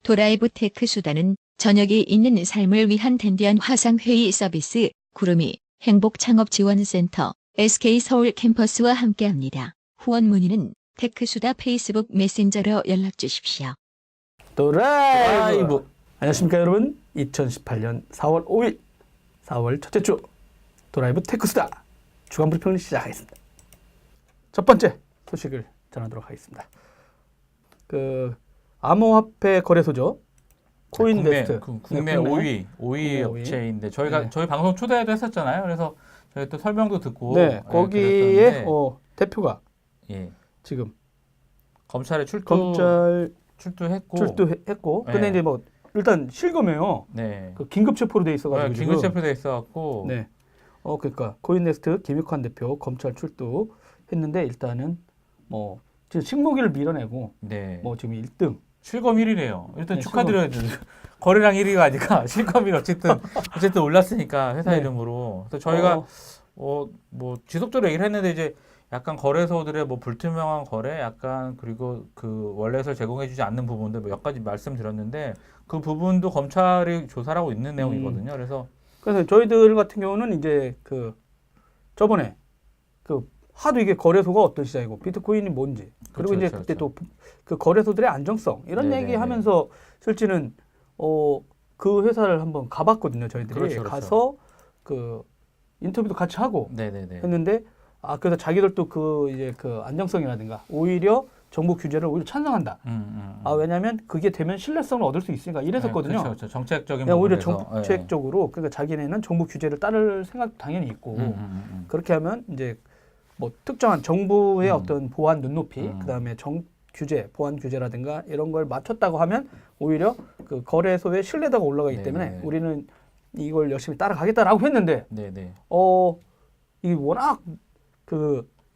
도라이브 테크 수다는 저녁이 있는 삶을 위한 댄디한 화상회의 서비스 구름이 행복창업지원센터 SK서울 캠퍼스와 함께합니다. 후원 문의는 테크수다 페이스북 메신저로 연락주십시오. 도라이브. 안녕하십니까 여러분. 2018년 4월 5일 4월 첫째 주 도라이브 테크수다 주간 브리핑을 시작하겠습니다. 첫 번째 소식을 전하도록 하겠습니다. 암호화폐 거래소죠. 코인네스트. 국내 5위 업체인데 저희 방송 초대도 했었잖아요. 그래서 저희 또 설명도 듣고 거기에 대표가 지금 검찰에 출두했고 근데 이제 뭐 일단 실검이에요. 그 긴급 체포로 돼 있어가지고 긴급 체포로 돼 있어갖고 그러니까 코인네스트 김익환 대표 검찰 출두했는데 일단은 뭐 지금 식목일을 밀어내고 뭐 지금 1등 실검 1위래요. 일단 축하드려야 돼요. 거래량 1위가 아니라 실검이 어쨌든 올랐으니까 회사 이름으로. 그래서 저희가 뭐 지속적으로 얘기를 했는데 이제 약간 거래소들의 뭐 불투명한 거래, 약간 그리고 그 원래서 제공해주지 않는 부분들 몇 가지 말씀드렸는데 그 부분도 검찰이 조사를 하고 있는 내용이거든요. 그래서 저희들 같은 경우는 이제 저번에 하도 이게 거래소가 어떤 시장이고 비트코인이 뭔지 그리고 이제 그때 또 그 거래소들의 안정성 이런 얘기하면서 실제는 그 회사를 한번 가봤거든요. 저희들이 가서 그 인터뷰도 같이 하고 했는데 그래서 자기들도 이제 그 안정성이라든가 오히려 정부 규제를 오히려 찬성한다. 왜냐하면 그게 되면 신뢰성을 얻을 수 있으니까 이랬었거든요. 그렇죠. 정책적인 오히려 부분에서. 정책적으로 그러니까 자기네는 정부 규제를 따를 생각 당연히 있고 그렇게 하면 이제 뭐 특정한 정부의 어떤 보안 눈높이 그다음에 규제 보안 규제라든가 이런 걸 맞췄다고 하면 오히려 그 거래소의 신뢰도가 올라가기 때문에 우리는 이걸 열심히 따라가겠다라고 했는데 이게 워낙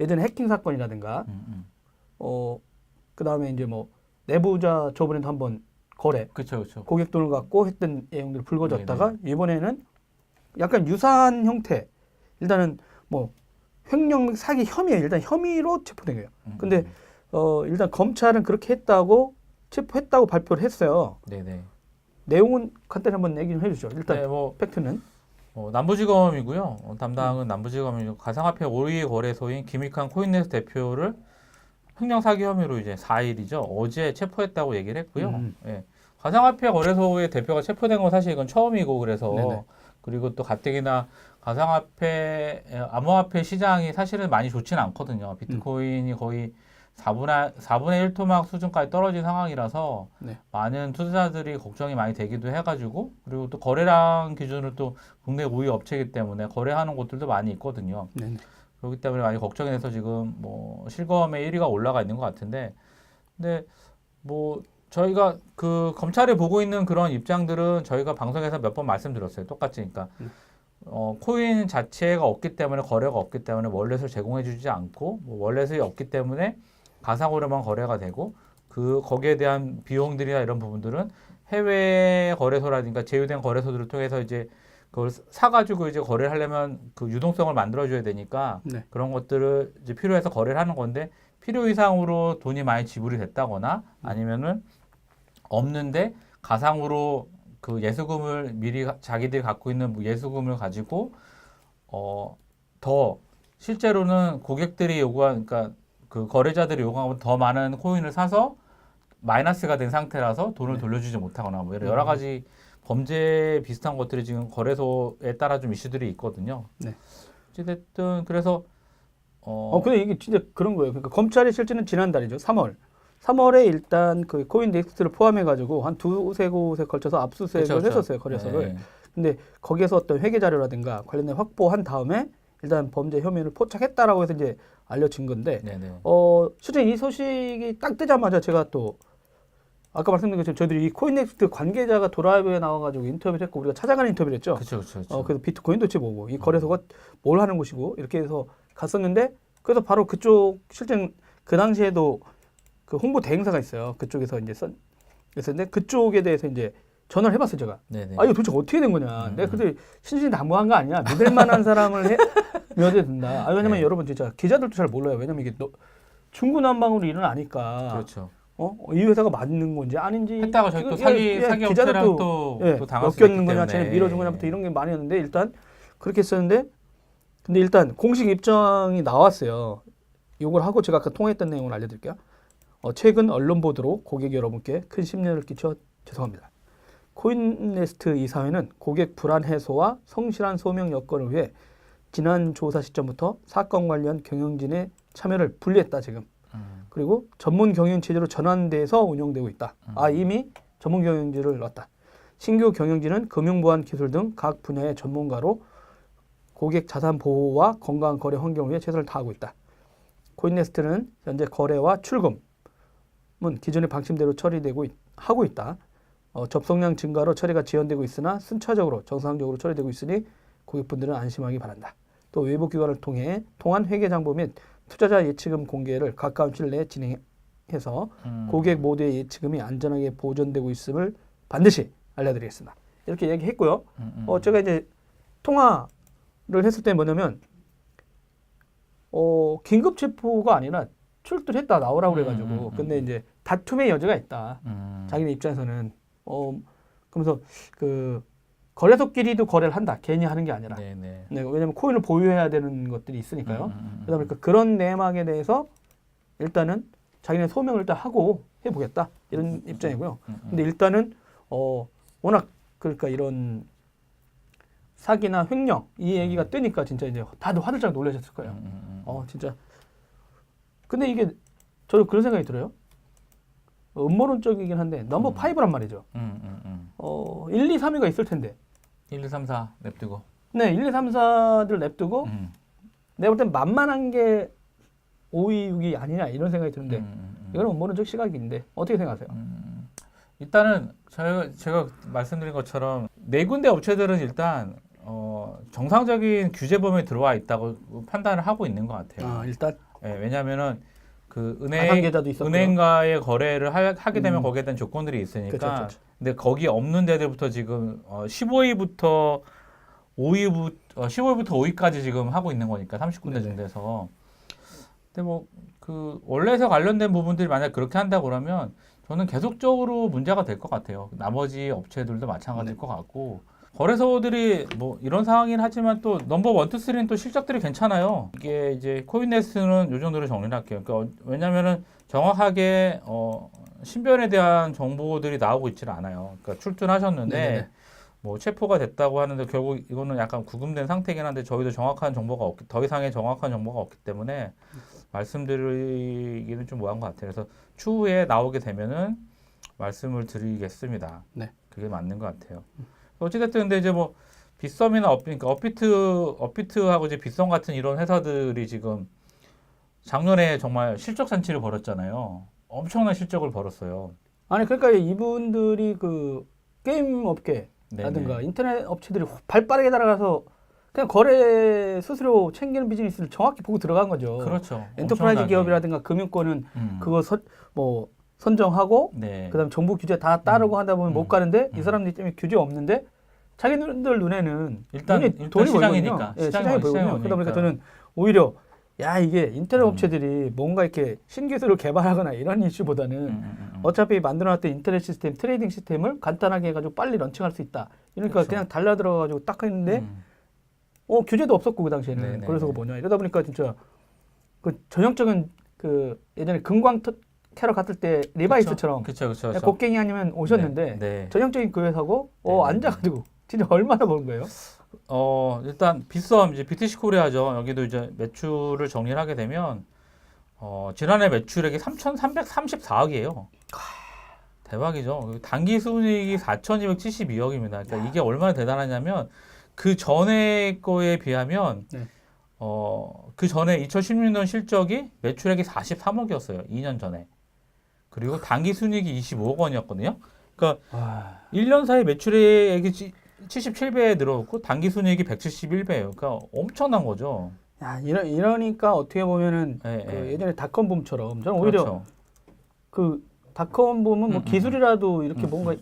예전에 해킹 사건이라든가 그다음에 이제 뭐 내부자 저번에도 한번 거래 고객 돈을 갖고 했던 내용들이 불거졌다가 이번에는 약간 유사한 형태 일단은 뭐 횡령 사기 혐의에 일단 혐의로 체포된 거예요. 근데 일단 검찰은 그렇게 했다고 체포했다고 발표를 했어요. 내용은 간단히 한번 얘기 좀 해주죠. 일단 팩트는 남부지검이고요. 담당은 남부지검이고 가상화폐 5위 거래소인 김익환 코인네스트 대표를 횡령 사기 혐의로 이제 4일이죠. 어제 체포했다고 얘기를 했고요. 가상화폐 거래소의 대표가 체포된 건 사실 이건 처음이고 그래서 그리고 또 가뜩이나 가상화폐, 암호화폐 시장이 사실은 많이 좋지는 않거든요. 비트코인이 거의 4분의 1 토막 수준까지 떨어진 상황이라서 많은 투자자들이 걱정이 많이 되기도 해가지고 그리고 또 거래량 기준으로 또 국내 5위 업체이기 때문에 거래하는 곳들도 많이 있거든요. 그렇기 때문에 많이 걱정이 돼서 지금 뭐 실검에 1위가 올라가 있는 것 같은데 근데 뭐 저희가 그 검찰이 보고 있는 그런 입장들은 저희가 방송에서 몇 번 말씀드렸어요. 똑같이 그러니까 코인 자체가 없기 때문에 거래가 없기 때문에 월렛을 제공해 주지 않고 뭐 월렛이 없기 때문에 가상으로만 거래가 되고 거기에 대한 비용들이나 이런 부분들은 해외 거래소라든가 제휴된 거래소들을 통해서 이제 그걸 사가지고 이제 거래를 하려면 그 유동성을 만들어줘야 되니까 그런 것들을 이제 필요해서 거래를 하는 건데 필요 이상으로 돈이 많이 지불이 됐다거나 아니면은 없는데 가상으로 그 예수금을 미리 자기들이 갖고 있는 예수금을 가지고 더 실제로는 고객들이 요구한 그러니까 그 거래자들이 요구하고 더 많은 코인을 사서 마이너스가 된 상태라서 돈을 돌려주지 못하거나 뭐 여러 가지 범죄 비슷한 것들이 지금 거래소에 따라 좀 이슈들이 있거든요. 어쨌든 그래서 근데 이게 진짜 그런 거예요. 그러니까 검찰이 실제는 지난달이죠. 3월에 일단 그 코인데스크를 포함해가지고 한 두세 곳에 걸쳐서 압수수색을 했었어요. 거래소를. 근데 거기에서 어떤 회계 자료라든가 관련된 확보한 다음에 일단 범죄 혐의를 포착했다라고 해서 이제 알려진 건데 실제 이 소식이 딱 뜨자마자 제가 또 아까 말씀드린 것처럼 저희들이 이 코인넥스트 관계자가 도라이브에 나와가지고 인터뷰를 했고 우리가 찾아가는 인터뷰를 했죠. 그래서 비트코인 도대체 뭐고 이 거래소가 뭘 하는 곳이고 이렇게 해서 갔었는데 그래서 바로 그쪽 실제 그 당시에도 그 홍보 대행사가 있어요. 그쪽에서 이제 그랬었는데 그쪽에 대해서 이제 전화를 해봤어요, 제가. 이거 도대체 어떻게 된 거냐. 내가 근데 신신당부한 거 아니야. 믿을 만한 사람을 믿어야 된다. 왜냐면 여러분 진짜 기자들도 잘 몰라요. 왜냐면 이게 중구난방으로 일은 아니까. 이 회사가 맞는 건지 아닌지 했다가 저희 또 사기 기자들 업체랑 또 당할 수 엮였는 있기 거냐, 때문에. 쟤네 밀어준 거냐부터 이런 게 많이 었는데 일단 그렇게 했었는데 근데 일단 공식 입장이 나왔어요. 이걸 하고 제가 아까 통화했던 내용을 알려드릴게요. 최근 언론 보도로 고객 여러분께 큰 심려를 끼쳐 죄송합니다. 코인네스트 이사회는 고객 불안 해소와 성실한 소명 여건을 위해 지난 조사 시점부터 사건 관련 경영진의 참여를 분리했다 지금. 그리고 전문 경영 체제로 전환돼서 운영되고 있다. 이미 전문 경영진을 넣었다. 신규 경영진은 금융보안 기술 등 각 분야의 전문가로 고객 자산 보호와 건강한 거래 환경을 위해 최선을 다하고 있다. 코인네스트는 현재 거래와 출금은 기존의 방침대로 하고 있다. 접속량 증가로 처리가 지연되고 있으나 순차적으로 정상적으로 처리되고 있으니 고객분들은 안심하기 바란다. 또 외부 기관을 통해 통한 회계 장부 및 투자자 예치금 공개를 가까운 시일 내에 진행해서 고객 모두의 예치금이 안전하게 보존되고 있음을 반드시 알려드리겠습니다. 이렇게 얘기했고요. 제가 이제 통화를 했을 때 뭐냐면 긴급 체포가 아니라 출두했다 나오라고 그래가지고 근데 이제 다툼의 여지가 있다. 자기네 입장에서는 그러면서 그 거래소끼리도 거래를 한다. 괜히 하는 게 아니라. 네, 왜냐하면 코인을 보유해야 되는 것들이 있으니까요. 그러다 보니까 그런 내막에 대해서 일단은 자기네 소명을 일단 하고 해보겠다 이런 입장이고요. 근데 일단은 워낙 그러니까 이런 사기나 횡령 이 얘기가 뜨니까 진짜 이제 다들 화들짝 놀라셨을 거예요. 진짜. 근데 이게 저도 그런 생각이 들어요. 음모론적이긴 한데 넘버 5란 말이죠. 1, 2, 3위가 있을 텐데. 1, 2, 3, 4 냅두고. 네, 1, 2, 3, 4들 냅두고 내가 볼 땐 만만한 게 5위, 6위 아니냐 이런 생각이 드는데 이거는 음모론적 시각인데 어떻게 생각하세요? 일단은 제가 말씀드린 것처럼 네 군데 업체들은 일단 정상적인 규제 범위에 들어와 있다고 판단을 하고 있는 것 같아요. 일단 왜냐하면은 그 가상계좌도 있었고요. 은행과의 거래를 하게 되면 거기에 대한 조건들이 있으니까. 그쵸. 근데 거기 없는 데들부터 지금 15위부터 5위까지 지금 하고 있는 거니까 30군데 정도에서. 근데 뭐 그 원래에서 관련된 부분들이 만약 그렇게 한다고 그러면 저는 계속적으로 문제가 될 것 같아요. 나머지 업체들도 마찬가지일 것 같고. 거래소들이 뭐 이런 상황이긴 하지만 또 넘버 1, 2, 3는 또 실적들이 괜찮아요. 이게 이제 코인네스트는 요 정도로 정리를 할게요. 그러니까 왜냐면은 정확하게 신변에 대한 정보들이 나오고 있지는 않아요. 그러니까 출두하셨는데 뭐 체포가 됐다고 하는데 결국 이거는 약간 구금된 상태긴 한데 저희도 더 이상의 정확한 정보가 없기 때문에 말씀드리기는 좀 뭐한 것 같아요. 그래서 추후에 나오게 되면은 말씀을 드리겠습니다. 네. 그게 맞는 것 같아요. 어찌됐든 근데 이제 뭐 빗썸이나 그러니까 업비트하고 이제 빗썸 같은 이런 회사들이 지금 작년에 정말 실적 잔치를 벌였잖아요. 엄청난 실적을 벌었어요. 아니 그러니까 이분들이 그 게임 업계라든가 인터넷 업체들이 발빠르게 날아가서 그냥 거래 수수료 챙기는 비즈니스를 정확히 보고 들어간 거죠. 그렇죠. 엔터프라이즈 기업이라든가 금융권은 그거 선정하고 그다음에 정부 규제 다 따르고 하다 보면 못 가는데 이 사람들이 때문에 규제 없는데 자기들 눈에는 일단 돈이 시장이니까. 시장이 보이거든요. 그러다 보니까 저는 오히려 이게 인터넷 업체들이 뭔가 이렇게 신기술을 개발하거나 이런 이슈보다는 어차피 만들어놨던 인터넷 시스템, 트레이딩 시스템을 간단하게 해가지고 빨리 런칭할 수 있다. 그러니까 그냥 달라들어가지고 딱 했는데 규제도 없었고 그 당시에는. 그래서 뭐냐 이러다 보니까 진짜 그 전형적인 그 예전에 금광 캐러 갔을 때 리바이스처럼 곡괭이 아니면 오셨는데 전형적인 그 회사고 앉아가지고 진짜 얼마나 버는 거예요? 일단 빗썸 이제 BTC 코리아죠. 여기도 이제 매출을 정리를 하게 되면 지난해 매출액이 3,334억이에요. 대박이죠. 단기 순이익이 4,272억입니다. 그러니까 이게 얼마나 대단하냐면 그 전에 거에 비하면 그 전에 2016년 실적이 매출액이 43억이었어요. 2년 전에. 그리고 단기 순이익이 25억 원이었거든요. 그러니까 1년 사이 매출액이 77배에 늘어났고 단기 순이익이 171배예요. 그러니까 엄청난 거죠. 이러니까 어떻게 보면은 그 예전에 닷컴 붐처럼 저는 오히려 그 닷컴 붐은 뭐 기술이라도 이렇게 뭔가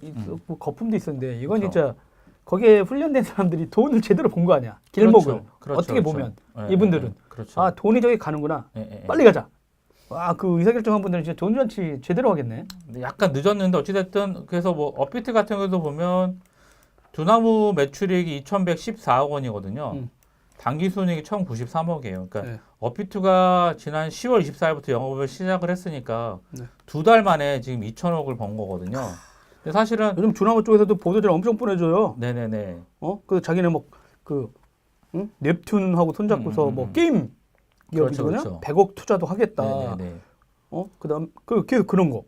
뭐 거품도 있었는데 이건 진짜 거기에 훈련된 사람들이 돈을 제대로 본 거 아니야. 길목을 어떻게 보면 이분들은 돈이 저기 가는구나. 빨리 가자. 그 의사결정한 분들은 진짜 돈잔치 제대로 하겠네. 근데 약간 늦었는데 어찌됐든 그래서 뭐 업비트 같은 것도 보면 두나무 매출액이 2,114억 원이거든요. 당기 순이익이 1,093억이에요. 그러니까 네. 업비트가 지난 10월 24일부터 영업을 시작을 했으니까 네. 2달 만에 지금 2,000억을 번 거거든요. 근데 사실은 요즘 두나무 쪽에서도 보도자료 엄청 보내줘요. 네네네. 그 자기네 넵튠하고 손잡고서 뭐 게임 기업이거든요. 그렇죠. 100억 투자도 하겠다. 네네네. 그다음 계속 그런 거.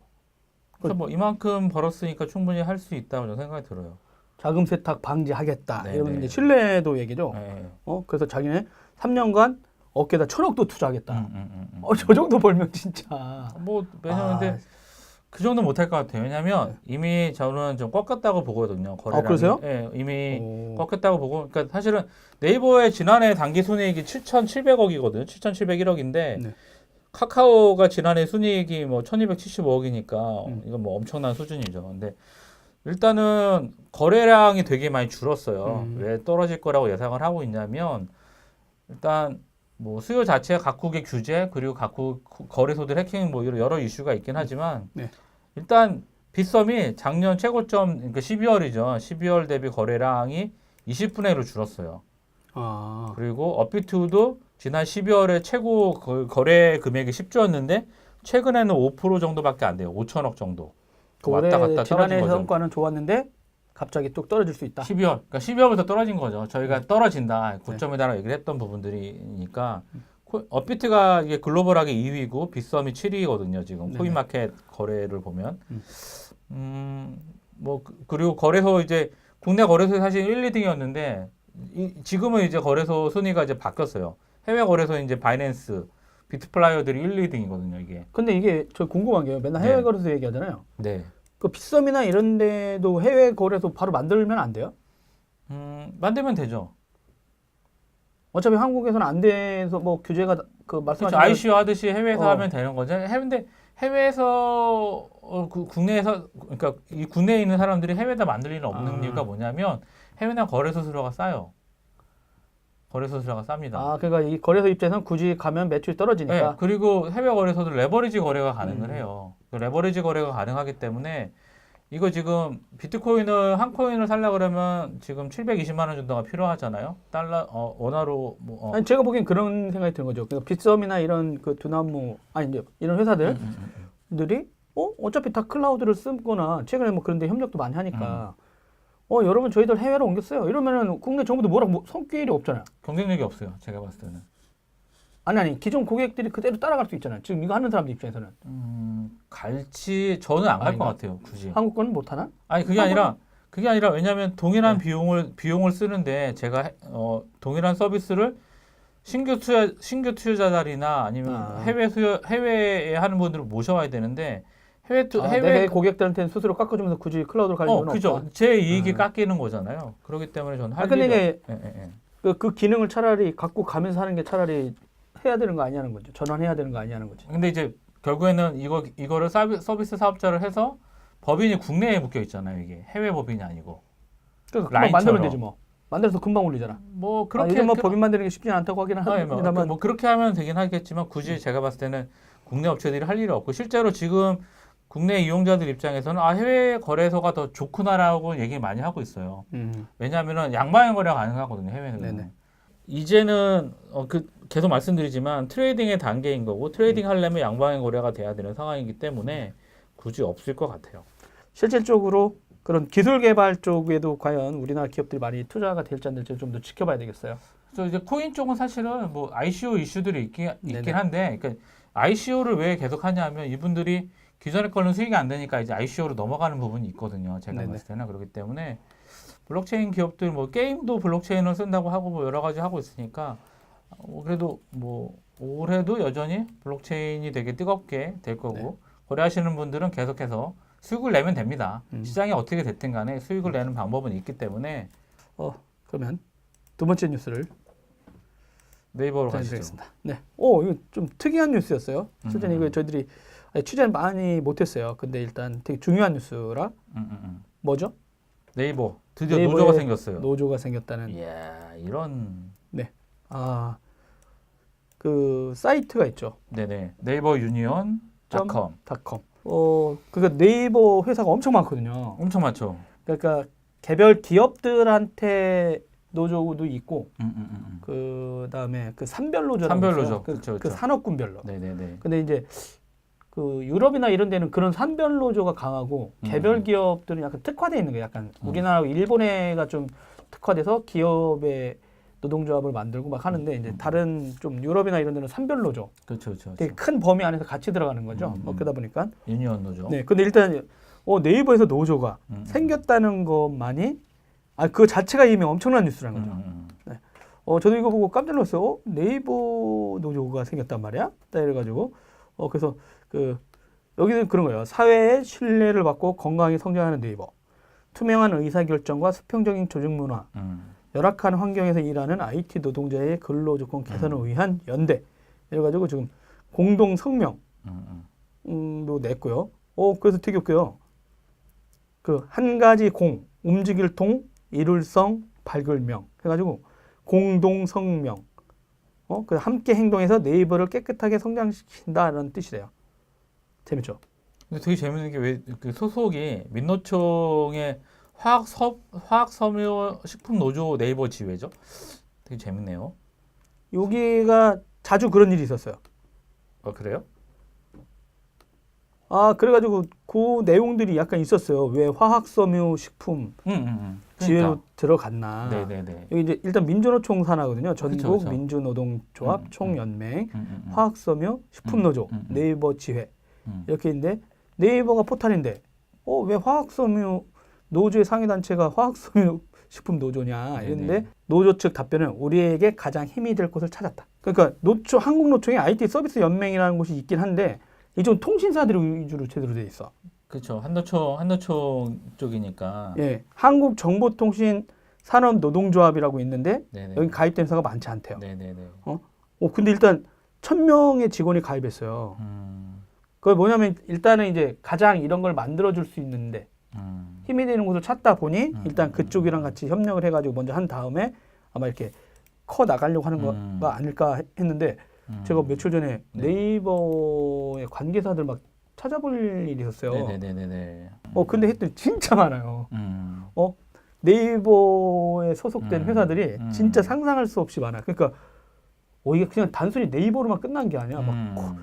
그래서 뭐 이만큼 벌었으니까 충분히 할 수 있다고 저는 생각이 들어요. 자금 세탁 방지하겠다. 네네. 이런 이제 신뢰도 얘기죠. 네. 그래서 자기네 3년간 어깨에다 1,000억도 투자하겠다. 저 정도 벌면 진짜. 뭐 왜냐면 근데 그 정도 못할 것 같아요. 왜냐하면 이미 저는 좀 꺾였다고 보거든요. 거래량이. 그러세요? 네, 이미 꺾였다고 보고. 그러니까 사실은 네이버의 지난해 당기 순이익이 7,700억이거든요. 7,701억인데 네. 카카오가 지난해 순이익이 뭐 1,275억이니까 이건 뭐 엄청난 수준이죠. 근데 일단은 거래량이 되게 많이 줄었어요. 왜 떨어질 거라고 예상을 하고 있냐면 일단 뭐 수요 자체가 각국의 규제 그리고 각국 거래소들 해킹 뭐 이런 여러 이슈가 있긴 하지만 네. 일단 빗썸이 작년 최고점 그러니까 12월이죠. 12월 대비 거래량이 20분의 1로 줄었어요. 그리고 업비트도 지난 12월에 최고 거래 금액이 10조였는데 최근에는 5% 정도밖에 안 돼요. 5천억 정도. 올해 왔다 갔다 떨어진 지난해 거죠. 성과는 좋았는데 갑자기 뚝 떨어질 수 있다. 12월. 그러니까 12월부터 떨어진 거죠. 저희가 떨어진다. 고점이다라고 얘기를 했던 부분들이니까 업비트가 이게 글로벌하게 2위고 빗썸이 7위거든요. 지금 코인마켓 거래를 보면. 뭐 그리고 거래소 이제 국내 거래소 사실 1, 2등이었는데 지금은 이제 거래소 순위가 이제 바뀌었어요. 해외 거래소 이제 바이낸스, 비트플라이어들이 1, 2등이거든요, 이게. 근데 이게 저 궁금한 게요. 맨날 해외 거래소 얘기하잖아요. 네. 그 빗썸이나 이런 데도 해외 거래소 바로 만들면 안 돼요? 만들면 되죠. 어차피 한국에서는 안 돼서 뭐 규제가 말씀하신 그렇죠. ICO 하듯이 해외에서 하면 되는 거죠. 근데 해외에서 국내에서 그러니까 이 국내에 있는 사람들이 해외에다 만들 일은 없는 이유가 뭐냐면 해외나 거래소 수수료가 싸요. 거래소 수수료가 쌉니다. 그러니까 이 거래소 입장에서는 굳이 가면 매출이 떨어지니까. 네, 그리고 해외 거래소들 레버리지 거래가 가능을 해요. 레버리지 거래가 가능하기 때문에 이거 지금 비트코인을 한 코인을 살려 그러면 지금 720만 원 정도가 필요하잖아요. 달러 원화로 뭐 아니 제가 보기엔 그런 생각이 드는 거죠. 그러니까 빗썸이나 이런 그 두나무 이제 이런 회사들들이 어차피 다 클라우드를 쓰거나 최근에 뭐 그런데 협력도 많이 하니까 여러분 저희들 해외로 옮겼어요. 이러면은 국내 정부도 뭐라고 손길이 없잖아요. 경쟁력이 없어요. 제가 봤을 때는. 아니 기존 고객들이 그대로 따라갈 수 있잖아요. 지금 이거 하는 사람들 입장에서는. 갈지 저는 안 갈 것 같아요. 굳이. 한국 거는 못 하나? 아니 그게 아니라 왜냐하면 동일한 비용을 쓰는데 제가 동일한 서비스를 신규 투자자들이나 아니면 해외에 하는 분들을 모셔와야 되는데 해외 고객들한테는 스스로 깎아주면서 굳이 클라우드로 갈 이유는 그죠. 없다. 제 이익이 깎이는 거잖아요. 그렇기 때문에 저는 할 근데 일이 이게 그 기능을 차라리 갖고 가면서 하는 게 차라리 해야 되는 거 아니냐는 거죠. 전환해야 되는 거 아니냐는 거죠. 근데 이제 결국에는 이거를 서비스 사업자를 해서 법인이 국내에 묶여 있잖아요. 이게 해외 법인이 아니고. 그러니까 금방 만들면 되지 뭐. 만들어서 금방 올리잖아. 뭐 그렇게 요즘 뭐 법인 만드는 게 쉽지 않다고 하긴 합니다만 뭐 그렇게 하면 되긴 하겠지만 굳이 제가 봤을 때는 국내 업체들이 할 일이 없고 실제로 지금 국내 이용자들 입장에서는 해외 거래소가 더 좋구나라고 얘기 많이 하고 있어요. 왜냐하면은 양방향 거래가 가능하거든요. 해외는. 네네. 이제는 계속 말씀드리지만 트레이딩의 단계인 거고 트레이딩 하려면 양방향 거래가 돼야 되는 상황이기 때문에 굳이 없을 것 같아요. 실질적으로 그런 기술 개발 쪽에도 과연 우리나라 기업들이 많이 투자가 될지 안 될지 좀 더 지켜봐야 되겠어요. 그래서 이제 코인 쪽은 사실은 뭐 ICO 이슈들이 있긴 한데, 그러니까 ICO를 왜 계속 하냐면 이분들이 기존에 거는 수익이 안 되니까 이제 ICO로 넘어가는 부분이 있거든요. 제가 봤을 때는 그렇기 때문에 블록체인 기업들 뭐 게임도 블록체인을 쓴다고 하고 뭐 여러 가지 하고 있으니까 그래도 뭐 올해도 여전히 블록체인이 되게 뜨겁게 될 거고 거래하시는 분들은 계속해서 수익을 내면 됩니다. 시장이 어떻게 됐든 간에 수익을 내는 방법은 있기 때문에 그러면 두 번째 뉴스를 네이버로 가시죠. 드리겠습니다. 네. 이거 좀 특이한 뉴스였어요. 실제로 이거 저희들이 취재를 많이 못했어요. 근데 일단 되게 중요한 뉴스라 뭐죠? 네이버 드디어 노조가 생겼어요. 노조가 생겼다는. 이야 이런. 네. 그 사이트가 있죠. 네네. 네이버 유니온 .com. 그러니까 네이버 회사가 엄청 많거든요. 엄청 많죠. 그러니까 개별 기업들한테 노조도 있고, 그다음에 그 산별 노조라고 산별 있어요. 노조. 그쵸. 그 산업군별로. 네네네. 근데 이제 그 유럽이나 이런 데는 그런 산별 노조가 강하고 개별 기업들은 약간 특화되어 있는 거예요. 약간 우리나라하고 일본에가 좀 특화돼서 기업의 노동조합을 만들고 막 하는데 이제 다른 좀 유럽이나 이런 데는 산별 노조. 그렇죠. 되게 큰 범위 안에서 같이 들어가는 거죠. 그러다 보니까. 유니온 노조. 네. 근데 일단 네이버에서 노조가 생겼다는 것만이 그 자체가 이미 엄청난 뉴스라는 거죠. 네. 저도 이거 보고 깜짝 놀랐어요. 네이버 노조가 생겼단 말이야? 이래가지고 그래서 여기는 그런 거예요. 사회의 신뢰를 받고 건강하게 성장하는 네이버, 투명한 의사결정과 수평적인 조직 문화, 열악한 환경에서 일하는 IT 노동자의 근로조건 개선을 위한 연대. 이래가지고 지금 공동 성명도 냈고요. 그래서 되게 웃겨요. 그 한 가지 공, 움직일 통, 이룰성, 밝을명 해가지고 공동 성명. 그 함께 행동해서 네이버를 깨끗하게 성장시킨다라는 뜻이래요. 재밌죠? 근데 되게 재밌는 게 왜 그 소속이 민노총의 화학섬유식품노조 네이버 지회죠? 되게 재밌네요. 여기가 자주 그런 일이 있었어요. 그래요? 그래가지고 그 내용들이 약간 있었어요. 왜 화학섬유식품 지회로 그러니까. 들어갔나. 네네네. 여기 이제 일단 민주노총 산하거든요. 전국 그쵸. 민주노동조합 총연맹, 음. 화학섬유 식품노조, 네이버 지회 이렇게 있는데 네이버가 포탈인데 왜 화학섬유 노조의 상위단체가 화학섬유 식품노조냐 이랬는데 노조 측 답변은 우리에게 가장 힘이 될 곳을 찾았다. 그러니까 한국노총이 IT 서비스 연맹이라는 곳이 있긴 한데 이쪽은 통신사들이 위주로 제대로 돼 있어. 그렇죠. 한노총 쪽이니까. 예, 한국정보통신 산업노동조합이라고 있는데 네네. 여기 가입된 회사가 많지 않대요. 네네네. 근데 일단 1,000명의 직원이 가입했어요. 그게 뭐냐면 일단은 이제 가장 이런 걸 만들어줄 수 있는데 힘이 되는 곳을 찾다 보니 일단 그쪽이랑 같이 협력을 해가지고 먼저 한 다음에 아마 이렇게 커 나가려고 하는 거가 아닐까 했는데 제가 며칠 전에 네이버의 관계사들 막 찾아볼 일이 있었어요. 네네네네. 근데 했더니 진짜 많아요. 네이버에 소속된 회사들이 진짜 상상할 수 없이 많아요. 그러니까 이게 그냥 단순히 네이버로만 끝난 게 아니야. 막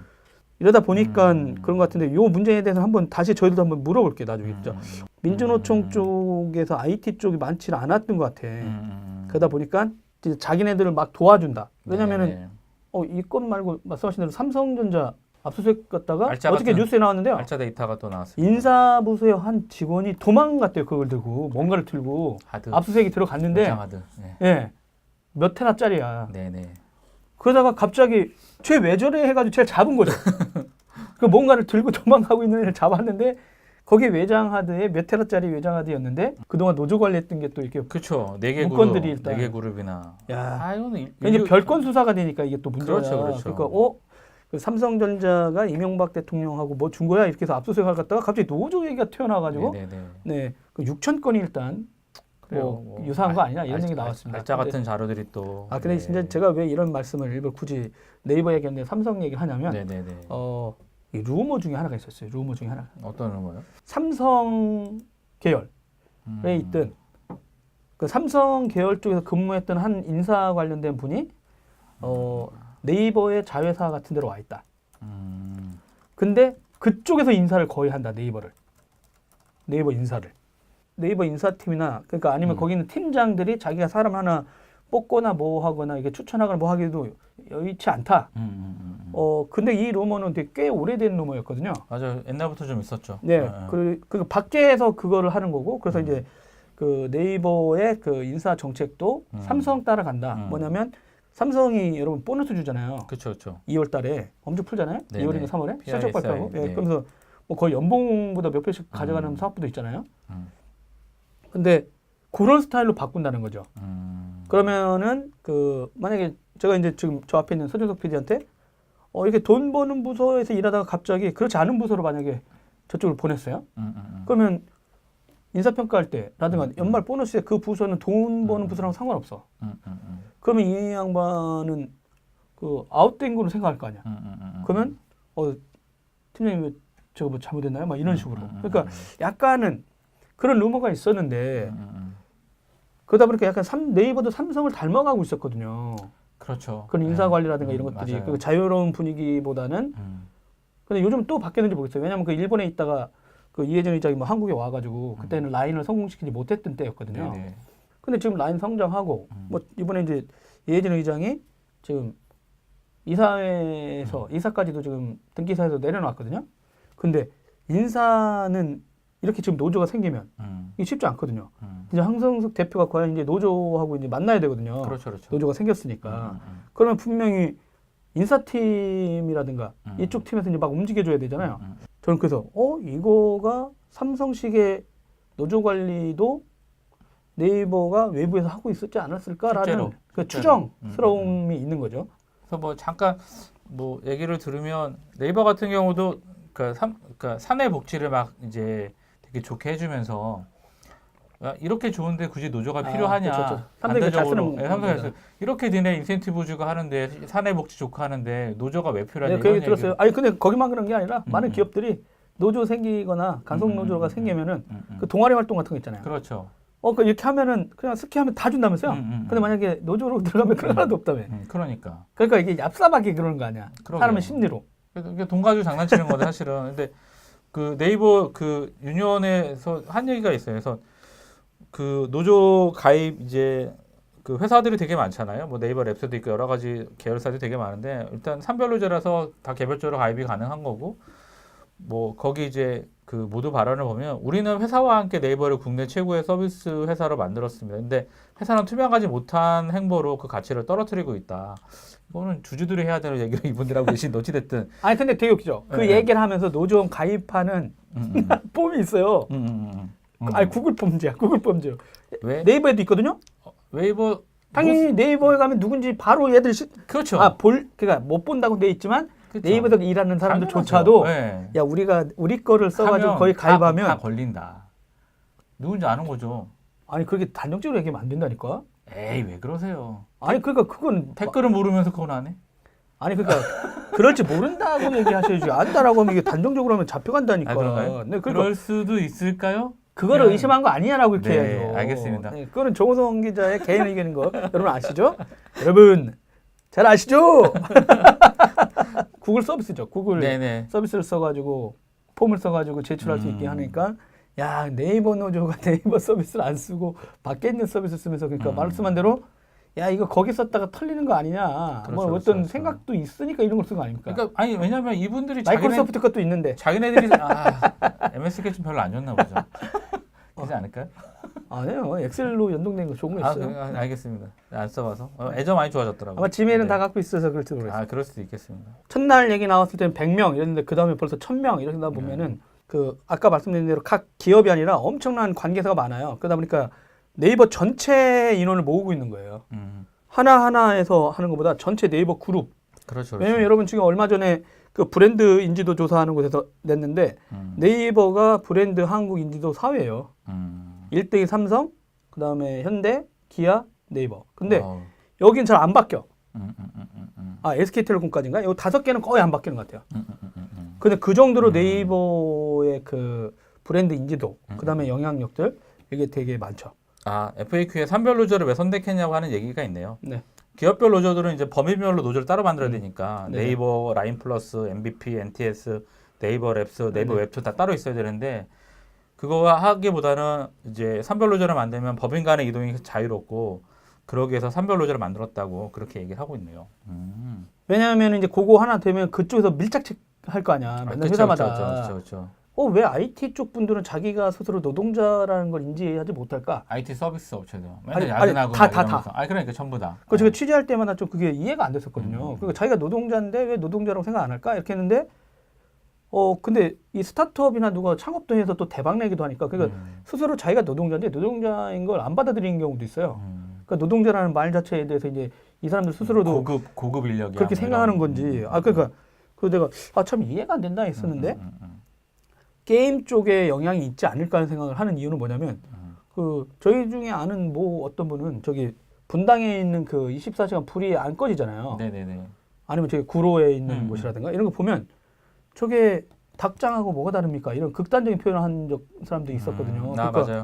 이러다 보니까 그런 것 같은데 이 문제에 대해서 한번 다시 저희들도 한번 물어볼게요. 나중에 진짜 민주노총 쪽에서 IT 쪽이 많지 않았던 것 같아. 그러다 보니까 진짜 자기네들을 막 도와준다. 왜냐면은 이건 말고 말씀하신 대로 삼성전자 압수수색 갔다가 어저께 뉴스에 나왔는데요. 알짜 데이터가 또 나왔습니다. 인사부서의 한 직원이 도망갔대요. 그걸 들고 뭔가를 들고 압수수색이 들어갔는데 예, 몇 테라짜리야. 네네. 그러다가 갑자기 쟤 왜 저래 해가지고 쟤를 잡은 거죠. 그 뭔가를 들고 도망가고 있는 애를 잡았는데 거기 외장하드에 몇 테라짜리 외장하드였는데 그동안 노조 관리했던 게 또 이렇게 그렇죠. 4개 문건들이 일단 4개 그룹이나. 이거는 이제 별건 수사가 되니까 이게 또 문제야. 그렇죠. 그러니까 그 삼성전자가 이명박 대통령하고 뭐 준 거야 이렇게 해서 압수수색을 갔다가 갑자기 노조 얘기가 튀어나와가지고 그 6천 건이 일단 뭐 유사한 거 아니냐 이런 얘기 나왔습니다. 알짜 같은 자료들이 또. 근데 진짜 제가 왜 이런 말씀을 일부러 굳이 네이버 얘기했는데 삼성 얘기를 하냐면 이 루머 중에 하나가 있었어요. 루머 중에 하나. 어떤 루머요? 삼성 계열에 있던 그 삼성 계열 쪽에서 근무했던 한 인사 관련된 분이 네이버의 자회사 같은 데로 와 있다. 근데 그쪽에서 인사를 거의 한다. 네이버 인사를. 네이버 인사팀이나 그러니까 아니면 거기 있는 팀장들이 자기가 사람 하나 뽑거나 뭐 하거나 이게 추천하거나 뭐 하기도 여의치 않다. 근데 이 루머는 되게 꽤 오래된 루머였거든요. 맞아요. 옛날부터 좀 있었죠. 네. 그 밖에서 그거를 하는 거고 그래서 이제 그 네이버의 그 인사 정책도 삼성 따라간다. 뭐냐면 삼성이 여러분 보너스 주잖아요. 그렇죠. 2월 달에 엄청 풀잖아요. 2월인가 3월에 실적 발표하고. 네. 그러면서 뭐 거의 연봉보다 몇 배씩 가져가는 사업부도 있잖아요. 근데 그런 스타일로 바꾼다는 거죠. 그러면은 그 만약에 제가 이제 지금 저 앞에 있는 서준석 PD한테 이렇게 돈 버는 부서에서 일하다가 갑자기 그렇지 않은 부서로 만약에 저쪽을 보냈어요. 그러면 인사평가할 때라든가 연말 보너스에 그 부서는 돈 버는 부서랑 상관없어. 그러면 이 양반은 그 아웃된 거로 생각할 거 아니야. 그러면 팀장님 왜 저거 뭐 잘못했나요? 막 이런 식으로. 그러니까 약간은 그런 루머가 있었는데 그러다 보니까 약간 네이버도 삼성을 닮아가고 있었거든요. 그렇죠. 그런 인사 관리라든가 이런 것들이 그 자유로운 분위기보다는. 근데 요즘 또 바뀌었는지 모르겠어요. 왜냐하면 그 일본에 있다가 그 이해전 의장이 뭐 한국에 와가지고 그때는 라인을 성공시키지 못했던 때였거든요. 네네. 근데 지금 라인 성장하고 뭐 이번에 이제 이해전 의장이 지금 이사회에서 이사까지도 지금 등기사에서 내려놨거든요. 근데 인사는 이렇게 지금 노조가 생기면 이게 쉽지 않거든요. 이제 황성석 대표가 과연 이제 노조하고 이제 만나야 되거든요. 그렇죠, 그렇죠. 노조가 생겼으니까. 그러면 분명히 인사팀이라든가 이쪽 팀에서 이제 막 움직여줘야 되잖아요. 저는 그래서 이거가 삼성식의 노조 관리도 네이버가 외부에서 하고 있었지 않았을까라는 그 추정스러움이 있는 거죠. 그래서 뭐 잠깐 뭐 얘기를 들으면 네이버 같은 경우도 그러니까 사내 복지를 막 이제 되게 좋게 해주면서 야, 이렇게 좋은데 굳이 노조가 필요하냐? 그렇죠. 반대적으로 삼성에서 이렇게 니네 인센티브 주고 하는데 사내 복지 좋고 하는데 노조가 왜 필요하냐? 네, 그 얘기 들었어요. 아니 근데 거기만 그런 게 아니라 많은 기업들이 노조 생기거나 간속 노조가 생기면은 그 동아리 활동 같은 거 있잖아요. 그렇죠. 그 이렇게 하면은 그냥 스키하면 다 준다면서요? 근데 만약에 노조로 들어가면 그런 하나도 없다며. 그러니까 이게 얍삽하게 그러는 거 아니야? 그러게요. 사람의 심리로. 그래서 이게 돈 가지고 장난치는 거데 사실은. 근데 그 네이버 그 유니온에서 한 얘기가 있어요. 그래서 그 노조 가입 이제 그 회사들이 되게 많잖아요. 뭐 네이버 랩스도 있고 여러 가지 계열사들이 되게 많은데 일단 산별노조라서 다 개별적으로 가입이 가능한 거고 뭐 거기 이제 그 모두 발언을 보면 우리는 회사와 함께 네이버를 국내 최고의 서비스 회사로 만들었습니다. 근데 회사는 투명하지 못한 행보로 그 가치를 떨어뜨리고 있다. 이거는 주주들이 해야 되는 얘기를 이분들하고 계신 어찌됐든. 아니 근데 되게 웃기죠. 그 얘기를 하면서 노조원 가입하는 폼이 있어요. 아니 구글 폼즈야. 구글 폼즈. 왜? 네이버에도 있거든요. 네이버 당연히 네이버에 가면 누군지 바로 얘들 그렇죠. 그러니까 못 본다고 돼 있지만 그렇죠. 네이버에서 일하는 사람들조차도 네. 야 우리 거를 써가지고 거의 가입하면 다 걸린다. 누군지 아는 거죠. 아니 그렇게 단정적으로 얘기하면 안 된다니까. 에이 왜 그러세요? 아니 그러니까 그건 댓글은 모르면서 그건 안 해? 아니 그러니까 그럴지 모른다고 얘기하셔야지. 안다라고 하면 이게 단정적으로 하면 잡혀간다니까. 그런가요? 네, 그럴 수도 있을까요? 그거를 그냥... 의심한 거 아니냐라고 이렇게 해야죠. 알겠습니다. 네, 그거는 정호성 기자의 개인 의견인 거 여러분 아시죠? 여러분 잘 아시죠? 구글 서비스죠. 구글 네네. 서비스를 써가지고 폼을 써가지고 제출할 수 있게 하니까 야 네이버 노조가 네이버 서비스를 안 쓰고 밖에 있는 서비스 쓰면서 그러니까 말씀한 대로 야 이거 거기 썼다가 털리는 거 아니냐. 그렇죠, 뭐 어떤 그렇죠. 생각도 있으니까 이런 걸 쓴 거 아닙니까? 그러니까 아니 왜냐면 이분들이 마이크로소프트 것도 있는데 자기네들이 MS 스케치 별로 안 줬나 보죠. 그렇지 않을까요? 아니요 엑셀로 연동된 거 좋은 거 있어요. 알겠습니다. 안 써봐서 애저 많이 좋아졌더라고요. 아마 지메일은 다 갖고 있어서 그럴지 모르겠어요. 그럴 수도 있겠습니다. 첫날 얘기 나왔을 때는 100명 이랬는데 그 다음에 벌써 1000명 이러다 보면은 그 아까 말씀드린 대로 각 기업이 아니라 엄청난 관계사가 많아요. 그러다 보니까 네이버 전체 인원을 모으고 있는 거예요. 하나하나에서 하는 것보다 전체 네이버 그룹. 그렇죠. 왜냐면 여러분 지금 얼마 전에 그 브랜드 인지도 조사하는 곳에서 냈는데 네이버가 브랜드 한국 인지도 4위예요. 1등이 삼성, 그 다음에 현대, 기아, 네이버. 근데 여긴 잘 안 바뀌어. SK텔레콤까지인가? 요 5개는 거의 안 바뀌는 것 같아요. 근데 그 정도로 네이버의 그 브랜드 인지도, 그 다음에 영향력들 이게 되게 많죠. FAQ에 산별 노조를 왜 선택했냐고 하는 얘기가 있네요. 네. 기업별 노조들은 이제 범위별로 노조를 따로 만들어야 되니까 네이버, 라인플러스, MVP, NTS, 네이버 랩스, 네이버 웹툰 다 따로 있어야 되는데 그거 하기보다는 이제 산별 노조를 만들면 법인 간의 이동이 자유롭고 그러기 위해서 산별 노조를 만들었다고 그렇게 얘기를 하고 있네요. 왜냐하면 이제 그거 하나 되면 그쪽에서 밀착 할 거 아니야. 맨날 회사마다. 그렇죠. 왜 IT 쪽 분들은 자기가 스스로 노동자라는 걸 인지하지 못할까? IT 서비스 업체들. 아니, 야근하고 다. 그러니까 전부 다. 제가 취재할 때마다 좀 그게 이해가 안 됐었거든요. 그러니까 자기가 노동자인데 왜 노동자라고 생각 안 할까? 이렇게 했는데 근데 이 스타트업이나 누가 창업도 해서 또 대박 내기도 하니까 그러니까 스스로 자기가 노동자인데 노동자인 걸 안 받아들이는 경우도 있어요. 그러니까 노동자라는 말 자체에 대해서 이제 이 사람들 스스로도 고급 인력이야. 그렇게 생각하는 건지. 그러니까 내가 참 이해가 안 된다 했었는데 게임 쪽에 영향이 있지 않을까 하는 생각을 하는 이유는 뭐냐면 저희 중에 아는 어떤 분은 저기 분당에 있는 그 24시간 불이 안 꺼지잖아요. 네네네. 아니면 저기 구로에 있는 음. 곳이라든가 이런 거 보면 저게 닭장하고 뭐가 다릅니까? 이런 극단적인 표현을 한 사람도 있었거든요. 그러니까 맞아요.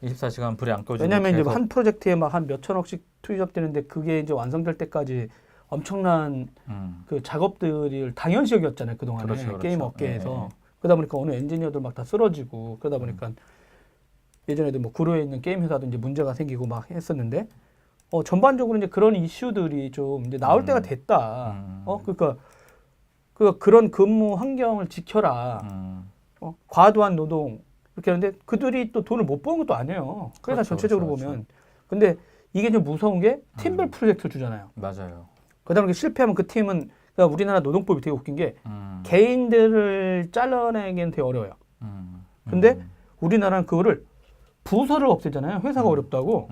24시간 불이 안 꺼지고 왜냐하면 이제 계속. 한 프로젝트에 막 한 몇천억씩 투입되는데 그게 이제 완성될 때까지 엄청난 그 작업들을 당연시 여겼잖아요. 그동안에 그렇죠. 게임 업계에서. 네. 그러다 보니까 어느 엔지니어들 막 다 쓰러지고 그러다 보니까 예전에도 뭐 구로에 있는 게임 회사도 이제 문제가 생기고 막 했었는데 전반적으로 이제 그런 이슈들이 좀 이제 나올 때가 됐다. 그러니까 그런 근무 환경을 지켜라. 과도한 노동 이렇게 하는데 그들이 또 돈을 못 버는 것도 아니에요. 회사 그렇죠, 전체적으로 그렇죠, 보면. 근데 이게 좀 무서운 게 팀별 프로젝트를 주잖아요. 맞아요. 그다음에 실패하면 그 팀은 그러니까 우리나라 노동법이 되게 웃긴 게 개인들을 잘라내기는 되게 어려워요. 근데 우리나라는 그거를 부서를 없애잖아요. 회사가 어렵다고.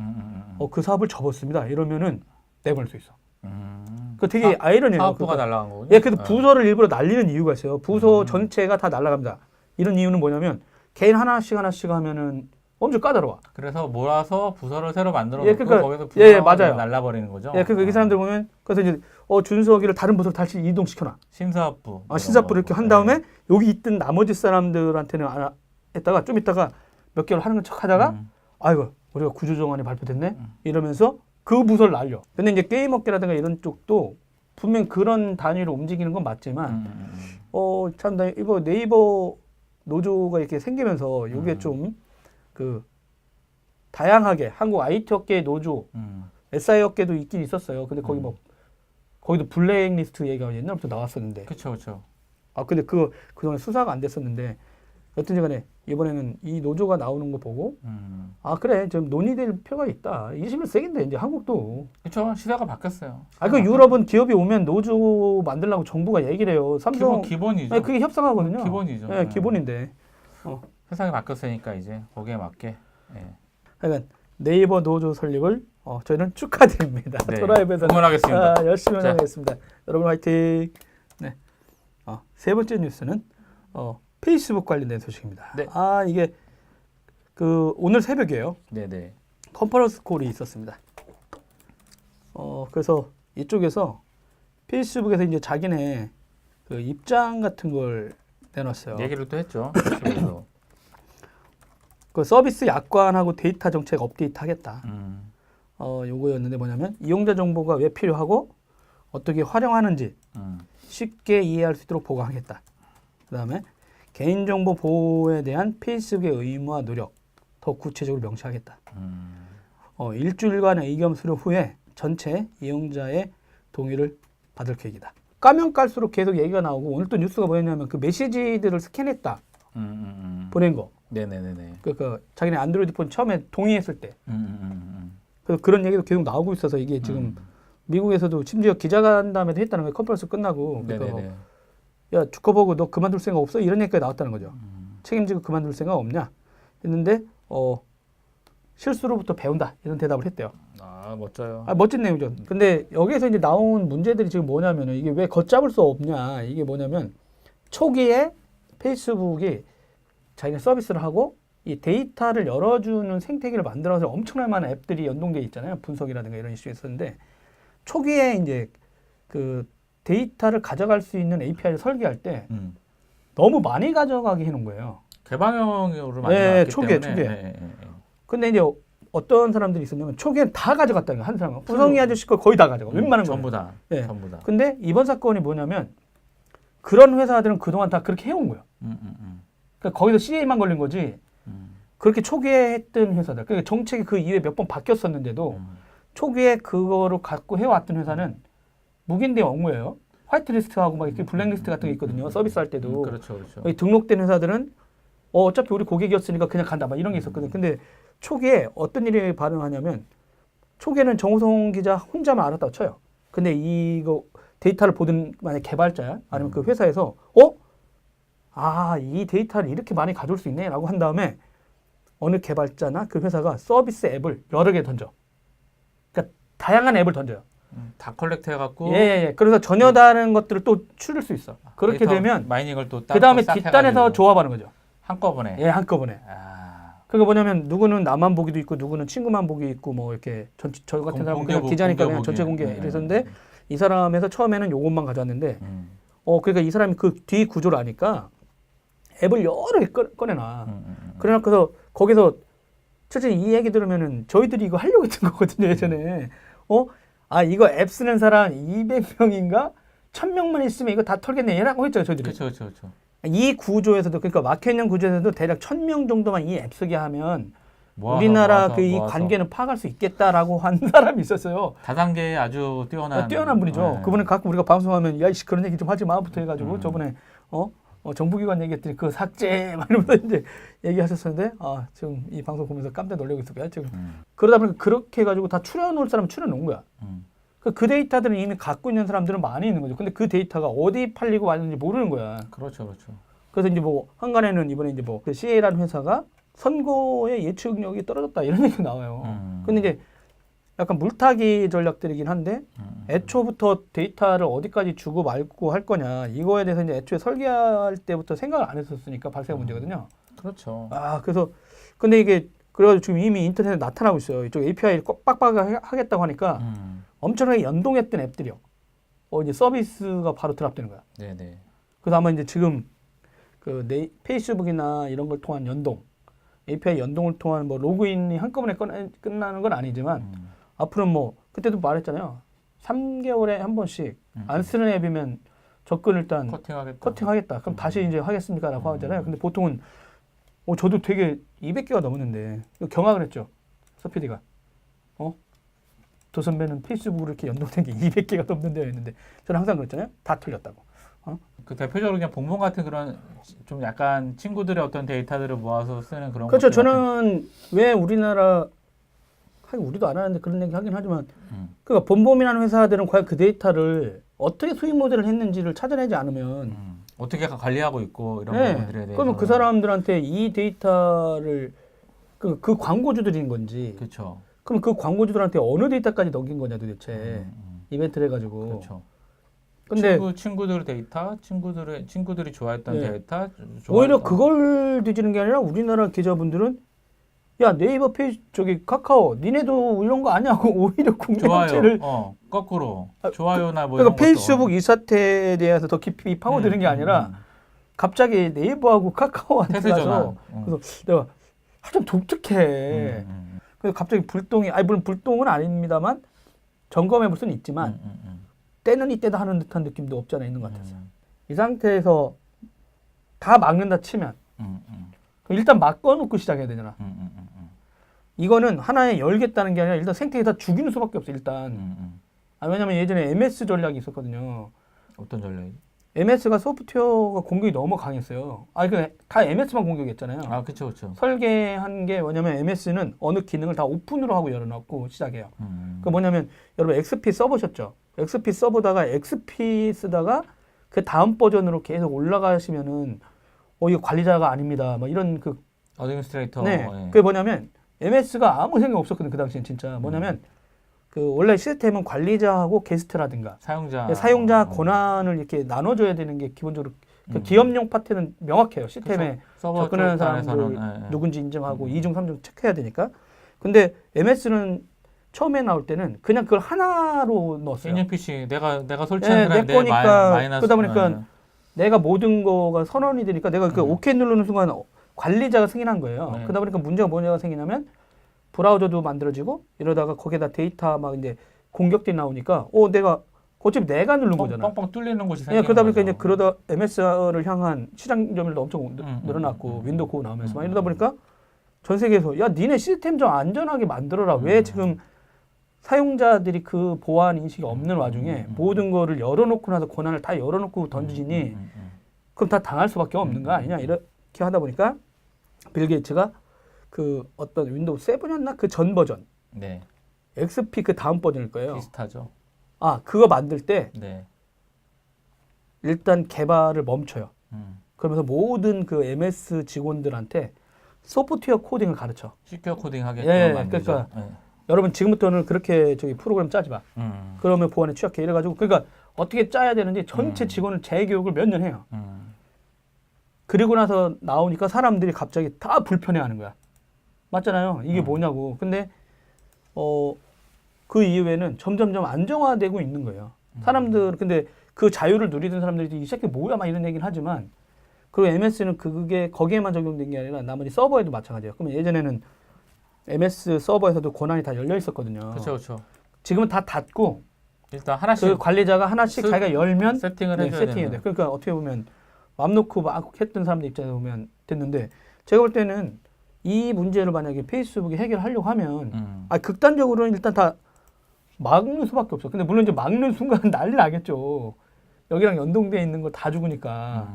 그 사업을 접었습니다. 이러면은 내보낼 수 있어. 그 되게 아이러니해요. 사업부가 날라간 거군요. 예, 그래서 부서를 일부러 날리는 이유가 있어요. 부서 전체가 다 날라갑니다. 이런 이유는 뭐냐면 개인 하나씩 하면은 엄청 까다로워. 그래서 몰아서 부서를 새로 만들어 예, 놓고 그러니까, 거기서 예, 부서를 맞아요. 날라버리는 거죠. 예, 그러니까 이 사람들 보면 그래서 이제 준석이를 다른 부서로 다시 이동시켜놔. 심사부. 심사부를 이렇게 한 다음에 여기 있던 나머지 사람들한테는 안 했다가 좀 있다가 몇 개월 하는 척 하다가 아이고 우리가 구조조정안이 발표됐네 이러면서 그 부서를 날려. 근데 이제 게임 업계라든가 이런 쪽도 분명 그런 단위로 움직이는 건 맞지만 참 이거 네이버 노조가 이렇게 생기면서 이게 좀 그 다양하게 한국 IT 업계의 노조, SI 업계도 있긴 있었어요. 근데 거기 뭐 거기도 블랙리스트 얘기가 옛날부터 나왔었는데. 그렇죠. 근데 그동안 수사가 안 됐었는데 여튼지 간에 이번에는 이 노조가 나오는 거 보고 그래 좀 논의될 필요가 있다. 21세기인데 이제 한국도. 그렇죠. 시대가 바뀌었어요. 그 유럽은 기업이 오면 노조 만들라고 정부가 얘기를 해요. 삼성 기본이죠. 네, 그게 협상하거든요. 기본이죠. 네, 기본인데. 세상이 바뀌었으니까 이제 거기에 맞게. 예. 하여간 네이버 노조 설립을 저희는 축하드립니다. 네, 토라이브에서 응원하겠습니다. 열심히 하겠습니다. 여러분 화이팅. 네. 세 번째 뉴스는 페이스북 관련된 소식입니다. 네. 이게 오늘 새벽이에요. 네네. 컨퍼런스 콜이 있었습니다. 그래서 이쪽에서 페이스북에서 이제 자기네 그 입장 같은 걸 내놨어요. 얘기를 또 했죠. 그래서. 그 서비스 약관하고 데이터 정책 업데이트 하겠다. 요거였는데 뭐냐면 이용자 정보가 왜 필요하고 어떻게 활용하는지 쉽게 이해할 수 있도록 보강하겠다. 그다음에 개인정보 보호에 대한 페이스북의 의무와 노력 더 구체적으로 명시하겠다. 일주일간의 의견 수렴 후에 전체 이용자의 동의를 받을 계획이다. 까면 깔수록 계속 얘기가 나오고 오늘 또 뉴스가 뭐였냐면 그 메시지들을 스캔했다. 보낸 거. 네네네네. 그러니까 자기네 안드로이드 폰 처음에 동의했을 때. 그래서 그런 얘기도 계속 나오고 있어서 이게 지금 미국에서도 심지어 기자간담회도 했다는 거예요. 컨퍼런스 끝나고. 그러니까 야 주커버그 너 그만둘 생각 없어? 이런 얘기가 나왔다는 거죠. 책임지고 그만둘 생각 없냐? 했는데 실수로부터 배운다 이런 대답을 했대요. 멋져요. 멋진 내용이죠. 근데 여기에서 이제 나온 문제들이 지금 뭐냐면은 이게 왜 걷잡을 수 없냐? 이게 뭐냐면 초기에 페이스북이 자기가 서비스를 하고 이 데이터를 열어주는 생태계를 만들어서 엄청난 많은 앱들이 연동돼 있잖아요. 분석이라든가 이런 이슈가 있었는데 초기에 이제 그 데이터를 가져갈 수 있는 API를 설계할 때 너무 많이 가져가게 해놓은 거예요. 개방형으로 만들었기 초기에. 때문에. 근데 이제 어떤 사람들이 있었냐면 초기엔 다 가져갔다는 거예요. 한 사람은. 후성이 아저씨 거 거의 다 가져가. 웬만한 거. 전부 다. 네. 전부 다. 근데 이번 사건이 뭐냐면 그런 회사들은 그동안 다 그렇게 해온 거예요. 그러니까 거기서 CA만 걸린 거지. 그렇게 초기에 했던 회사들. 그러니까 정책이 그 이후에 몇 번 바뀌었었는데도 초기에 그거를 갖고 해왔던 회사는 묵인돼 온 거예요. 화이트리스트하고 막 이렇게 블랙리스트 같은 게 있거든요. 서비스 할 때도. 그렇죠. 등록된 회사들은 어차피 우리 고객이었으니까 그냥 간다. 막 이런 게 있었거든요. 근데 초기에 어떤 일이 발生하냐면 초기에는 정우성 기자 혼자만 알았다고 쳐요. 근데 이거 데이터를 보던 만약 개발자야 아니면 그 회사에서 이 데이터를 이렇게 많이 가져올 수 있네 라고 한 다음에 어느 개발자나 그 회사가 서비스 앱을 여러 개 던져. 그러니까 다양한 앱을 던져요. 다 컬렉트 해갖고. 예. 그래서 전혀 다른 것들을 또 추릴 수 있어. 그렇게 되면 마이닝을 또 그 다음에 뒷단에서 조합하는 거죠. 한꺼번에. 예, 한꺼번에. 그게 뭐냐면 누구는 나만 보기도 있고 누구는 친구만 보기 있고 뭐 이렇게 저 같은 사람은 그냥 기자니까 그냥 전체 공개 이랬었는데 이 사람에서 처음에는 요것만 가져왔는데 그러니까 이 사람이 그 뒤 구조를 아니까 앱을 여러 개 꺼내놔. 그래놓고서 거기서 실제 이 얘기 들으면은 저희들이 이거 하려고 했던 거거든요, 예전에. 이거 앱 쓰는 사람 200명인가? 1000명만 있으면 이거 다 털겠네. 이라고 했죠, 저희들이. 그렇죠. 이 구조에서도, 그러니까 막혀있는 구조에서도 대략 1000명 정도만 이 앱 쓰게 하면 우리나라 이 관계는 파악할 수 있겠다라고 한 사람이 있었어요. 다단계에 아주 뛰어난 분이죠. 그분은 가끔 우리가 방송하면 야, 이씨 그런 얘기 좀 하지 마부터 해가지고 저번에 정부기관 얘기했더니 그 삭제 막 이러면서 이제 얘기하셨었는데 지금 이 방송 보면서 깜짝 놀라고 있었고요. 지금 그러다 보니까 그렇게 해가지고 다 추려놓을 사람 추려놓은 거야. 그 데이터들은 이미 갖고 있는 사람들은 많이 있는 거죠. 근데 그 데이터가 어디 팔리고 왔는지 모르는 거야. 그렇죠. 그래서 이제 뭐 한간에는 이번에 이제 뭐 그 CA라는 회사가 선거의 예측력이 떨어졌다 이런 얘기가 나와요. 근데 이제 약간 물타기 전략들이긴 한데 애초부터 데이터를 어디까지 주고 말고 할 거냐 이거에 대해서 이제 애초에 설계할 때부터 생각을 안 했었으니까 발생 문제거든요. 그렇죠. 그래서 근데 이게 그래가지고 지금 이미 인터넷에 나타나고 있어요. 이쪽 API를 꼭 빡빡하겠다고 하니까 엄청나게 연동했던 앱들이요. 이제 서비스가 바로 드랍되는 거야. 네네. 그래서 아마 이제 지금 그 페이스북이나 이런 걸 통한 연동, API 연동을 통한 뭐 로그인이 한꺼번에 끝나는 건 아니지만 앞으로는 뭐 그때도 말했잖아요. 3개월에 한 번씩 안 쓰는 앱이면 접근 일단 커팅하겠다. 그럼 다시 이제 하겠습니까라고 하잖아요. 근데 보통은 저도 되게 200개가 넘었는데 경악을 했죠. 서PD가. 조 선배는 페이스북으로 이렇게 연동된 게 200개가 넘는데요 했는데 저는 항상 그랬잖아요. 다 틀렸다고. 그 대표적으로 그냥 봉봉 같은 그런 좀 약간 친구들의 어떤 데이터들을 모아서 쓰는 그런 그렇죠. 저는 왜 우리나라 우리도 안 하는데 그런 얘기 하긴 하지만 그러니까 본범이라는 회사들은 과연 그 데이터를 어떻게 수익 모델을 했는지를 찾아내지 않으면 어떻게 관리하고 있고 이런 부분들에 대해서 그러면 그 사람들한테 이 데이터를 그 광고주들인 건지 그렇죠. 그럼 그 광고주들한테 어느 데이터까지 넘긴 거냐 도대체 이벤트를 해가지고 그렇죠. 근데 친구들 데이터, 친구들이 좋아했던 데이터 오히려 그걸 뒤지는 게 아니라 우리나라 기자분들은 야 네이버 페이지 카카오 니네도 이런 거 아니냐고 오히려 국민정체를 거꾸로 좋아요나 뭐 그러니까 이런 페이스북 이 사태에 대해서 더 깊이 파고드는 게 아니라 갑자기 네이버하고 카카오한테 가서 그래서 내가 좀 독특해. 그래서 갑자기 불똥이 물론 불똥은 아닙니다만 점검해 볼 수는 있지만 때는 이때다 하는 듯한 느낌도 없지 않아 있는 것 같았어요. 이 상태에서 다 막는다 치면 일단 막아놓고 시작해야 되잖아. 이거는 하나에 열겠다는 게 아니라 일단 생태계 다 죽이는 수밖에 없어 일단. 왜냐면 예전에 MS 전략이 있었거든요. 어떤 전략이? MS가 소프트웨어가 공격이 너무 강했어요. 다 MS만 공격했잖아요. 그렇죠. 설계한 게 뭐냐면 MS는 어느 기능을 다 오픈으로 하고 열어놓고 시작해요. 그 뭐냐면 여러분 XP 써보셨죠? XP 써보다가 XP 쓰다가 그 다음 버전으로 계속 올라가시면은 이거 관리자가 아닙니다. 막 이런 어드민스트레이터. 네. 그게 뭐냐면 MS가 아무 생각 없었거든 그 당시엔 진짜. 뭐냐면 원래 시스템은 관리자하고 게스트라든가 사용자 권한을 이렇게 나눠줘야 되는 게 기본적으로 그 기업용 파트는 명확해요. 시스템에 접근하는 사람들 누군지 인증하고 2중, 3중 체크해야 되니까. 근데 MS는 처음에 나올 때는 그냥 그걸 하나로 넣었어요. 인증 PC 내가 설치한 내 거니까 그러다 보니까 내가 모든 거가 선언이 되니까 내가 오케이 누르는 순간 관리자가 승인한 거예요. 그러다 보니까 문제가 생기냐면 브라우저도 만들어지고 이러다가 거기에다 데이터 막 이제 공격들이 나오니까 어차피 내가 누른 거잖아. 뻥뻥 뚫리는 곳이 생기는 그러다 보니까 거죠. 이제 그러다 MS를 향한 시장 점유율도 엄청 늘어났고 윈도우 고 나오면서 막 이러다 보니까 전 세계에서 야 니네 시스템 좀 안전하게 만들어라. 왜 지금 사용자들이 그 보안 인식이 없는 와중에 모든 거를 열어놓고 나서 권한을 다 열어놓고 던지니 그럼 다 당할 수밖에 없는 거 아니냐 이렇게 하다 보니까 빌 게이츠가 그 어떤 윈도우 7이었나 그 전 버전 XP 그 다음 버전일 거예요. 비슷하죠. 그거 만들 때 네. 일단 개발을 멈춰요. 그러면서 모든 그 MS 직원들한테 소프트웨어 코딩을 가르쳐. 시큐어 코딩 하게끔 만들죠. 그러니까 여러분 지금부터는 그렇게 프로그램 짜지 마. 그러면 보안에 취약해. 이래가지고 그러니까 어떻게 짜야 되는지 전체 직원을 재교육을 몇 년 해요. 그리고 나서 나오니까 사람들이 갑자기 다 불편해하는 거야. 맞잖아요. 이게 뭐냐고. 근데 그 이후에는 점점점 안정화되고 있는 거예요. 사람들 근데 그 자유를 누리던 사람들이 이 새끼 뭐야 막 이런 얘기는 하지만 그리고 MS는 그게 거기에만 적용된 게 아니라 나머지 서버에도 마찬가지예요. 그러면 예전에는 MS 서버에서도 권한이 다 열려 있었거든요. 그렇죠. 지금은 다 닫고 일단 하나씩 그 관리자가 하나씩 자기가 열면 세팅을 해줘야 세팅해야 돼요. 그러니까 어떻게 보면 맘 놓고 막 했던 사람들 입장에서 보면 됐는데 제가 볼 때는 이 문제를 만약에 페이스북이 해결하려고 하면 극단적으로는 일단 다 막는 수밖에 없어. 근데 물론 이제 막는 순간 난리 나겠죠. 여기랑 연동돼 있는 거 다 죽으니까.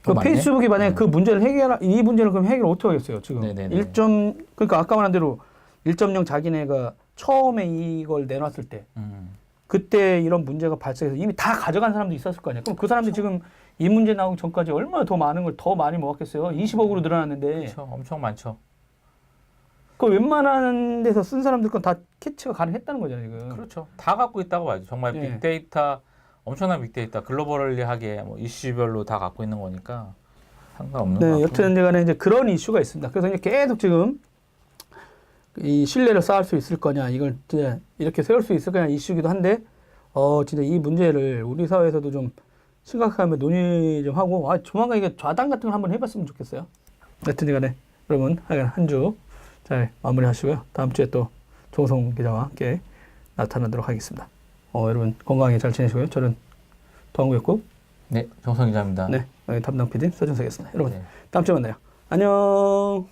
그 페이스북이 만약에 그 문제를 이 문제를 그럼 해결 어떻게 하겠어요, 지금? 네네네. 그러니까 아까 말한 대로 1.0 자기네가 처음에 이걸 내놨을 때 그때 이런 문제가 발생해서 이미 다 가져간 사람도 있었을 거 아니에요. 그럼 그 사람들이 지금 이 문제 나오기 전까지 얼마나 더 많은 걸 더 많이 모았겠어요. 20억으로 늘어났는데. 그렇죠. 엄청 많죠. 그 웬만한 데서 쓴 사람들 건 다 캐치가 가능했다는 거잖아요, 지금. 그렇죠. 다 갖고 있다고 봐야죠. 정말 빅데이터, 엄청난 빅데이터, 글로벌리하게 뭐 이슈별로 다 갖고 있는 거니까 상관없는 것 같고. 여튼 간에 이제 그런 이슈가 있습니다. 그래서 이제 계속 지금 이 신뢰를 쌓을 수 있을 거냐, 이걸 이제 이렇게 세울 수 있을 거냐 이슈기도 한데, 진짜 이 문제를 우리 사회에서도 좀 심각하게 논의 좀 하고, 조만간 이게 좌당 같은 걸 한번 해봤으면 좋겠어요. 여튼 간에 여러분 한 주 잘 마무리하시고요. 다음 주에 또 조성 기자와 함께 나타나도록 하겠습니다. 여러분 건강히 잘 지내시고요. 저는 도항구였고, 네, 정성 기자입니다. 네, 담당 PD 서준석이었습니다. 여러분 네. 다음 주에 만나요. 안녕.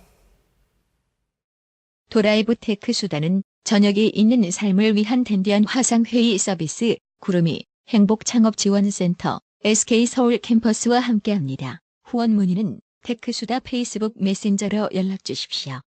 도라이브 테크 수단은 저녁이 있는 삶을 위한 댄디한 화상회의 서비스 구름이 행복창업지원센터 SK서울 캠퍼스와 함께합니다. 후원 문의는 테크수다 페이스북 메신저로 연락 주십시오.